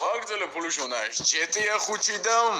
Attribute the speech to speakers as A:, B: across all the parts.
A: Მაგდალე ფულუშონა ჯეტია ხუჩიდამ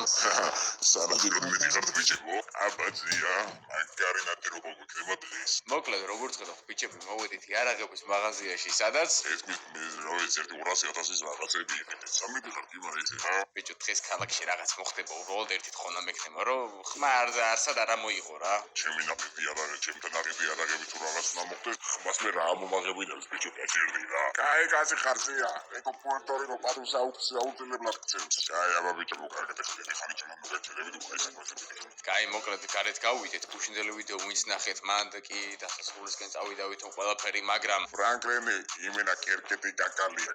B: სანადიროდ მიდიხართ ბიჭებო აბაძია მაგარინატი როგორ გქნება დღეს
A: მოკლედ როგორც ხედავ ბიჭები მოვედით იარაღების მაღაზიაში სადაც
B: ეს მის ერთი 200,000-ის რაღაცები იყიდეთ სამი მიდიხართ იმარეთი
A: ბიჭო დღეს ქალაქში რაღაც მოხდება უბრალოდ ერთით ხონა მექნება რომ ხმარ და არსად არ მოიღო რა
B: ჩემი ნაყიდი იარაღი ჩემთან ნაყიდი იარაღები თუ რაღაც უნდა მოხდეს ხმას მე რა მომაღებინებს ბიჭო გაჭერდი რა კაი კაცი ხარზია ეკო პუერტო-რიკო პარუსა აუცილებლად გწევს აი აბა ბიჭო კარგად ეხლები ხანი ჩემო მოგეჭერებით უკვე ეს
A: კაი მოკლედ გარეთ გავიდეთ გუშინდელი ვიდეო ვინც ნახეთ მანდ კი დასასრულისკენ წავიდავით ყველაფერი მაგრამ
B: ფრანკლინი იმენა კერკეტი კაკალია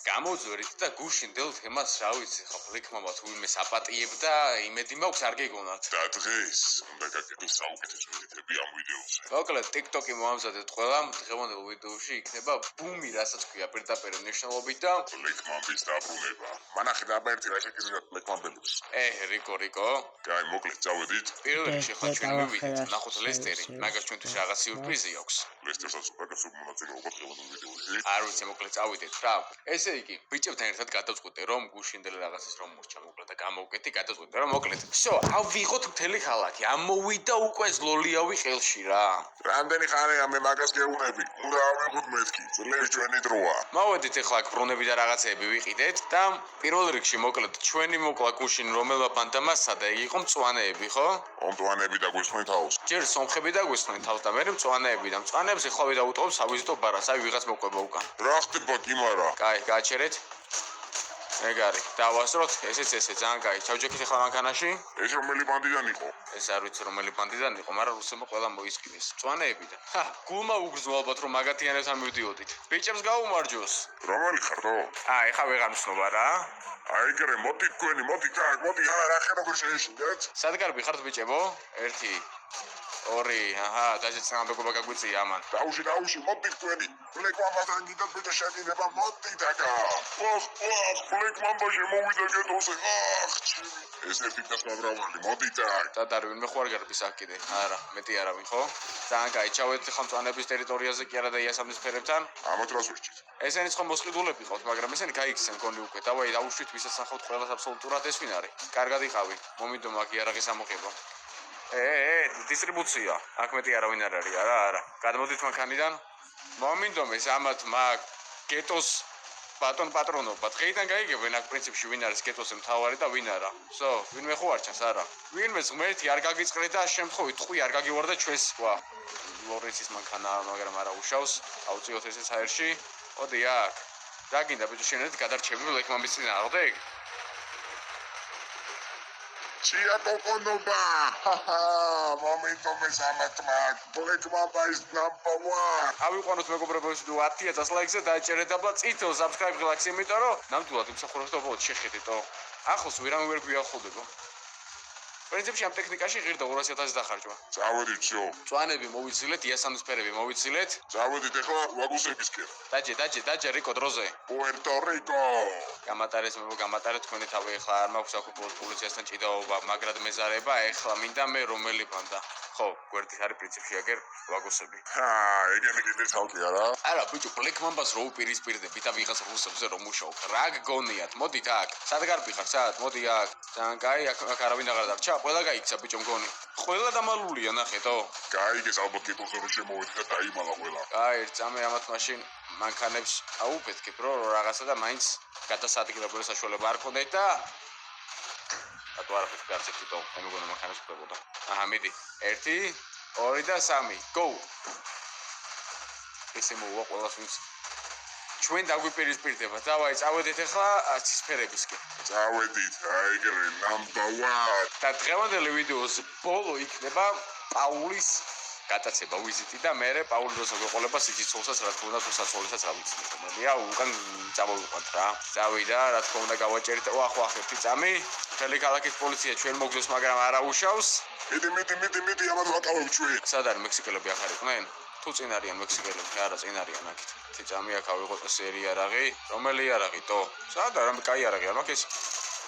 A: გამოძვერით და გუშინდელ თემას რა ვიცი ხო ფლიკმამა თუ იმეს აპატიებდა იმედი მაქვს არ გეგონათ
B: და დღეს უნდა გაკეთოს საუკეთესო ვიდეოები ამ ვიდეოზე
A: მოკლედ TikTok-ი მოამზადეთ ყველა დღევანდელ ვიდეოში იქნება ბუმი რასაც ქვია პირდაპირ მნიშვნელობით და
B: ფლიკმამის დაბრუნება მანახი და ერთი რა შეგიძლიათ ფლიკმამბელებს
A: რიკო
B: კაი მოკლედ წავედით
A: პირველ რიგში ხო ჩვენ მივიდეთ ნახოთ ლესტერი მაგას ჩვენთვის რაღაც სიურპრიზი აქვს
B: ლესტერსაც უკეთესო მონაწილეობა დღევანდელ ვიდეოზე
A: არ ვიცი მოკლედ წავიდეთ რა ესე იგი ბიჭებთან ერთად გადავწყვიტე რომ გუშინდელი რაღაცის რომ მორჩა მოკლედ და გამოვკეთი გადავწყვიტე რომ მოკლედ всё ავიღოთ მთელი ქალაქი ამოვიდა უკვე ზლოლიავი ხელში რა
B: რამდენი ხანია მე მაგას გეუბნები უნდა ავიღოთ მეთქი ძლევს ჩვენი დროა
A: მოვედით ახლა აქ ბრუნები და რაღაცეები ვიყიდეთ და პირველ რიგში მოკლედ ჩვენი მოკლა გუშინ რომელმა ბანდამასა და იყო მწვანეები ხო
B: მომწვანეები და გვისმენ თავს
A: ჯერ სომხები და გვისმენ თავს და მე მწვანეები და მწვანეებს ახლა ვიდაუტყობ სავიზიტო ბარას აი ვიღაც მოყვება უკან
B: რა ხდება კიმარა
A: კაი გააჩერეთ ეგარი დავასროთ ესეც ძალიან კაი ჩავჯექით ახლა მანქანაში
B: ეს რომელი ბანდიდან იყო
A: ეს არ ვიცი რომელი ბანდიდან იყო მაგრამ რუსებმა ყველა მოისკიდეს მწვანეები და გულმა უგრძნო ალბათ რომ მაგათიანებთან მივდიოდით ბიჭებს გაუმარჯოს
B: რომელი ხარდო
A: ეხა ვეღარ მსნობა რა
B: აი გრე მოდი თქვენი მოდი კაკ მოდი რა ხეროგ შეეშინდეთ
A: სად გარბი ხართ ბიჭებო 1 2 დაჟეცნამბეკობა გაგვიწია ამან
B: დაუში მოდი თქვენი ფლეკმამბასთან გიდათ ბიჭო შეგინება მოდი დაკა ოხ ფლეკმამბა შემოვიდა გეტოზე ეს ერთი და სვავრავალი მოდი და
A: დარვინ მე ხوار გარბის აქ კიდე არა მეტი არავინ ხო ძალიან კაი ჩავედით ხომ მწვანეების ტერიტორიაზე კი არა და იასამნის ფერებთან
B: ამათ რას ვერჩით
A: ესენიც ხომ მოსყიდულები ყავთ მაგრამ ესენი გაიქცენ კონი უკვე დავაი დაუშვით ვისაც ნახავთ ყველას აბსოლუტურად ეს ვინ არის კარგად იყავი მომიდო მაგ იარაღის ამოღება დისტრიბუცია აქ მეტი არავინ არ არის არა გადმოდით მანქანიდან მომინდომეს ამათ მაგ გეტოს ბატონ პატრონობა დღეიდან გაიგებენ აქ პრინციპში ვინ არის გეტოს მთავარი და ვინ არა всё ვინმე ხო არ ჩანს არა ვინმე ღმერთი არ გაგიწყრე და შემთხვევით ტყვი არ გაგივარდა ჩვენს ყვა ლორენცის მანქანა მაგრამ არა უშავს აუწიოთ ესეც აერში მოდი აქ რა გინდა ბიჭო შენეთ გადარჩები ლეკმამის წინააღმდეგ
B: Chia Kokonova! Momento mes amatma. Fleckmamba is number 1.
A: ავიყვანოთ მეგობრებო 10,000 ლაიქზე დაეჭერეთ აბა წითელ subscribe ღილაკს იმიტომ რომ ნამდვილად იმსახურებს და უბრალოდ შეხედეთ ახლოს ვერავინ ვერ გვიახლოვდება პრინციპში ამ ტექნიკაში ღირდა 200,000 დახარჯვა
B: წავედით всё
A: მწვანეები მოვიცილეთ იასამნის ფერები მოვიცილეთ
B: წავედით ახლა ვაგუსებისკენ
A: დაჯე რიკო დროზე
B: პუერტო-რიკო
A: გამატარეთ თქვენი თავი ახლა არ მაქვს აქ პოლიციასთან ჭიდაობა მაგრად მეზარება ახლა მინდა მე რომელი ბანდა ხო გვერდით არის პრინციპში აგერ ვაგუსები
B: ეგენი კიდე თავი არა
A: ბიჭო ფლეკმამბას რო უპირისპირდებით და ვიღაც რუსებზე რომ მუშაობ რა გგონიათ მოდით აქ სად გარბი ხარ სად მოდი აქ ძალიან კაი აქ არავინ აღარ დარჩა ყველა გაიქცა ბიჭო მგონი ყველა დამალულია ნახეთო
B: გაიგეს ალბათ კეთილზე რომ შემოვედი და დაიმალა ყველა
A: კაი წამე ამათ მაშინ მანქანებს აუფეთქებ რომ რაღაცა და მაინც გადასადგილებელი საშუალება არ ქონდეთ და ატო არაფერს გაცეთქი თო მე მგონი მანქანებს ხდებოდა მიდი 1 2 და 3 go ესე მოვა ყველას ვინც ჩვენ დაგვიპირისპირდება დავაი წავედით ახლა ცისფერებისკენ
B: წავედით აიგრე number 1
A: და დღევანდელი ვიდეოს ბოლო იქნება პაულის გადაცემა ვიზიტი და მე პაული როცა გვეყოლება სიცოცხლესაც რა თქმა უნდა თუ საცოცხლესაც რა ვიცი მოდია უკან წავივიყვანთ რა წავიდა რა თქმა უნდა გავაჭერით ახლა ერთი წამი მთელი ქალაქის პოლიცია ჩვენ მოგზოს მაგრამ არა უშავს
B: მიდი ამათ ვაკავებ ჩვენ
A: სად არის მექსიკელები ახ არიყვნენ თუ წინ არიან მექსიკელები არა წინ არიან აქეთ თი წამი აქ ავიღოთ ეს იარაღი რომელი იარაღი თო სად არა კაი იარაღი არ მაქვს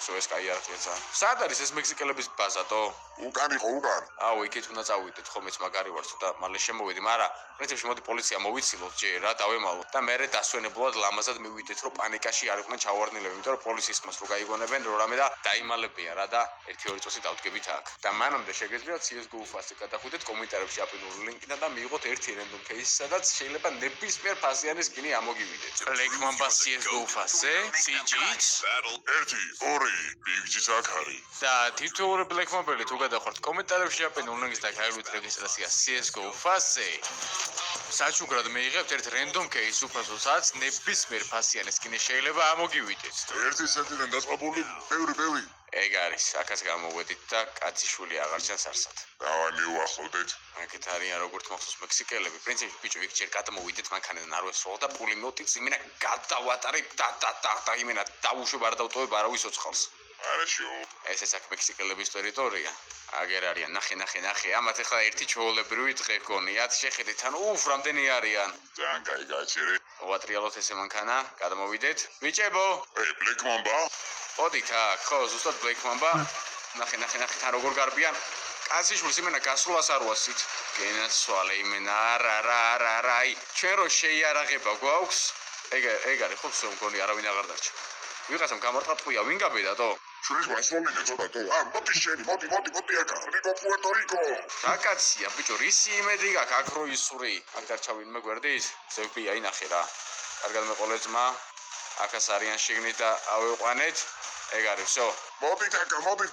A: ეს სო ეს კაი არაფერია ძალიან. სად არის ეს მექსიკელების ბაზატო?
B: უკან იყო, უკან.
A: აუ, იქით უნდა წავიდეთ, ხო მეც მაგარი ვარ, ცოტა მალე შემოვედი, მაგრამ პრინციპში მოდი პოლიცია მოვიცილოთ ჯერ რა, დავემალოთ და მე დასვენებულად ლამაზად მივიდეთ, რომ პანიკაში არ იყვნენ ჩავარდნილები, იმიტომ რომ პოლიციის მას რო გაიგონებენ, რომ რამე და დაიმალებიან რა და 1-2 წუთი დავდგებით აქ. და მანამდე შეგეძლოთ CS:GO ფასზე გადახვიდეთ კომენტარებში აპინული ლინკიდან და მიიღოთ ერთი random case, სადაც შეიძლება ნებისმიერ ფასიანი სკინი ამოგივიდეთ. Black Mamba CS:GO ფასზე, CG-ით
B: 1 2 ბიგჯის აქ არის.
A: და თითოეული Black Mamba-ელი თუ გადახვართ კომენტარებში აპინული ლინკს და გაიგეთ რეგისტრაცია CS:GO ფასზე. საჩუქრად მეიღებთ ერთ random case უფასოსაც ნებისმიერ ფასიანი სკინი შეიძლება ამოგივიდეთ.
B: 1 ცენტიდან დაწყებული ბევრი.
A: ეგ არის, აქაც გამოვედით და კაციშვილი აღარ ჩანს არსად.
B: დავაი მივახლოვდეთ.
A: აქეთ არიან როგორც მახსოვს მექსიკელები. პრინციპში ბიჭო იქ ჯერ გადამოვიდეთ მანქანიდან არ ვესროლ და პულიმეტით იმენა გადავატარებ და იმენა დაუშვებ არ დავტოვებ არავის ოცხალს.
B: არაშო.
A: ეს აქ მექსიკელების ტერიტორია. აგერ არიან, ნახე. ამათ ახლა ერთი ჩვეულებრივი დღე გქონიათ. შეხედეთ, ანუ რამდენი არიან.
B: ძალიან კაი გაჩერე.
A: ვატრიალოთ ესე მანქანა, გადამოვიდეთ. ბიჭებო,
B: Black Mamba.
A: მოდით აქ, ხო, ზუსტად Black Mamba. ნახე, თან როგორ გარბიან. კაციშვილს იმენა გასულას არ ვასით. გენაცვალე იმენა, არა, აი, ჩვენ რო შეიარაღება გვაქვს. ეგ არის ხო, სულ მგონი არავინ აღარ დარჩა. ვიღაცამ გამარტყია, ვინ გაბედათო?
B: შურის მასწავლებელი ცოტათო. მოდი შენი, მოდი აქ. რიკო პუერტო-რიკო.
A: რაკაცია, ბიჭო, რისი იმედი გაქვს აქ რო ისური? აქ დარჩა ვინმე გვერდით? FBI ნახე რა. კარგად მეყოლე ძმა. აქაც არიან შიგნით და ავიყვანეთ. ეგ არის, всё.
B: მოდით აქ,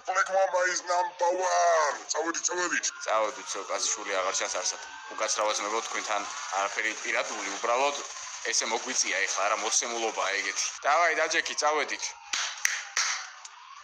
B: Black Mamba is number 1. წავედით.
A: წავედით, всё, კაცი აღარ ჩანს არსად. უკაცრავად მეგო თქვენთან არაფერი პირადული, უბრალოდ ესე მოგვიწია ეხლა რა მოცემულობაა ეგეთი. დავაი, დაჯექი, წავედით.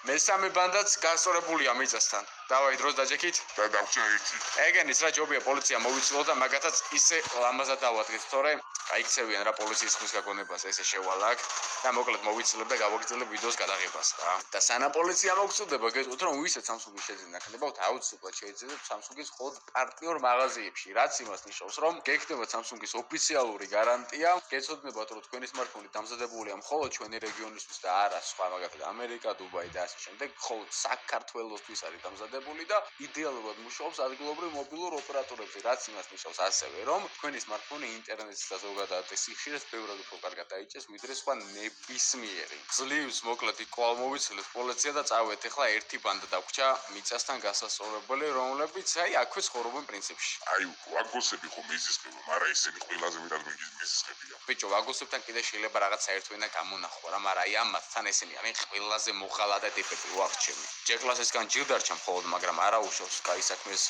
A: მესამე ბანდაც გასწორებულია მიწასთან. დავაი, დროს დაჯექით.
B: და დავჭა ერთი.
A: ეგენის რა ჯობია პოლიცია მოვიცილოთ და მაგათაც ისე ლამაზად დავადგეთ, თორე აიქცევიან რა პოლიციის ხმის გაგონებას ესე შევალაგ და მოკლედ მოვიცილებ და გავაგრძელებ ვიდეოს გადაღებას რა. და სანამ პოლიცია მოგწუდება, გეტყვით რომ ვისაც Samsung-ი შეძენა ხდებათ, აუცილებლად შეიძლება Samsung-ის მხოლოდ პარტნიორ მაღაზიებში, რაც იმას ნიშნავს, რომ გექნებათ Samsung-ის ოფიციალური გარანტია, გეცოდნებათ რომ თქვენი smartphone-ი დამზადებულია მხოლოდ ჩვენი რეგიონისთვის და არა სხვა მაგალითად ამერიკა, დუბაი და ასე შემდეგ, მხოლოდ საქართველოსთვის არის დამზადებული და იდეალურად მუშაობს ადგილობრივ მობილურ ოპერატორებზე, რაც იმას ნიშნავს ასევე, რომ თქვენი smartphone-ი ინტერნეტის და ზოგადად სიხშირეს ბევრად უფრო კარგად დაიჭერს, ვიდრე სხვა ნებისმიერი. ძლივს მოკლედ კვალ მოვიცილეთ პოლიცია და წავედით. ეხლა ერთი ბანდა დაგვრჩა მიწასთან გასასწორებელი, რომლებიც აი აქვე ცხოვრობენ პრინციპში.
B: აი, ვაგოსები ხომ მიზისხება, მაგრამ ისინი ყველაზე მეტად მიზისხებია.
A: ბიჭო, ვაგოსებთან კიდე შეიძლება რაღაც საერთო ენა გამონახო რა, მაგრამ აი ამათთან ესენი არიან ყველაზე მოღალატე ტიპები ვახჩემი. ჯეკლასისგან ჯილდარჩა მხოლოდ, მაგრამ არა უშავს კაი საქმეს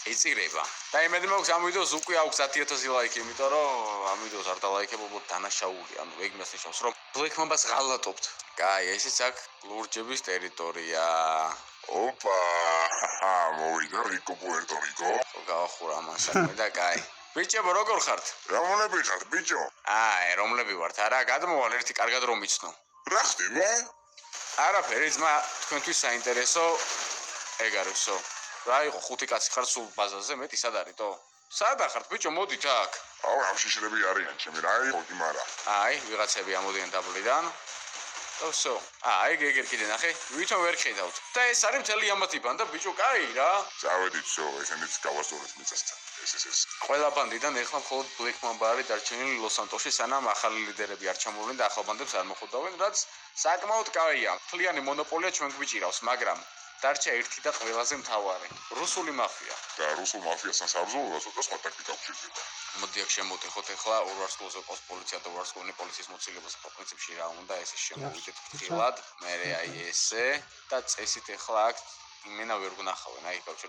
A: ეწირება. და იმედი მაქვს ამ ვიდეოს უკვე აქვს 10,000 ლაიქი, იმიტომ რომ ამ ვიდეოს არ დალაიქებობთ დანაშაული, ანუ ეგ მას ნიშნავს, რომ Black Mamba-ს ღალატობთ. კაი, ესეც აქ ლურჯების ტერიტორია.
B: ოპა, მოვიდა რიკო პუერტო-რიკო.
A: გავახურა ამან საქმე და კაი. ბიჭებო, როგორ ხართ?
B: რომლები ხართ, ბიჭო?
A: რომლები ვართ, არა, გადმოვალ ერთი კარგად რომ იცნო.
B: რა ხდება?
A: არაფერი, ძმა, თქვენთვის საინტერესო ეგ არის, всё. რა იყო 5 კაცი ხარ სულ ბაზაზე, მეტი სად არისო? სადა ხართ, ბიჭო, მოდით აქ.
B: აუ, ამ შიშრები არიან, ჩემი რა იყო კი მარა.
A: ვიღაცები ამოდიან დაბლიდან. და всё. ეგ კიდე ნახე, ვითომ ვერ ხედავთ. და ეს არის მთელი ამათი ბანდა, ბიჭო, კაი რა.
B: წავედით, всё, ესენიც გავასწორეთ მიწასთან. ეს.
A: ყველა ბანდიდან ეხლა მხოლოდ Black Mamba არის დარჩენილი ლოს-სანტოში, სანამ ახალი ლიდერები არ ჩამოვლენ და ახალ ბანდებს არ მოხვდავენ, რაც საკმაოდ კაია. მთლიანი მონოპოლია ჩვენ გვიჭირავს, მაგრამ დარჩა ერთი და ყველაზე მთავარი, რუსული მაფია.
B: და რუსულ მაფიასთან საბრძოლველად ცოტა სხვა ტაქტიკა გვჭირდება.
A: მოდი აქ შემოვიდეთ ეხლა ორვარსკვლავზე ყავს პოლიცია და ვარსკვლავი პოლიციის მოცილებას პრინციპში რა უნდა ესე შემოვიდეთ ფრთხილად, მე აი ესე და წესით ეხლა აქ იმენა ვერ გნახავენ, აი გავჩერ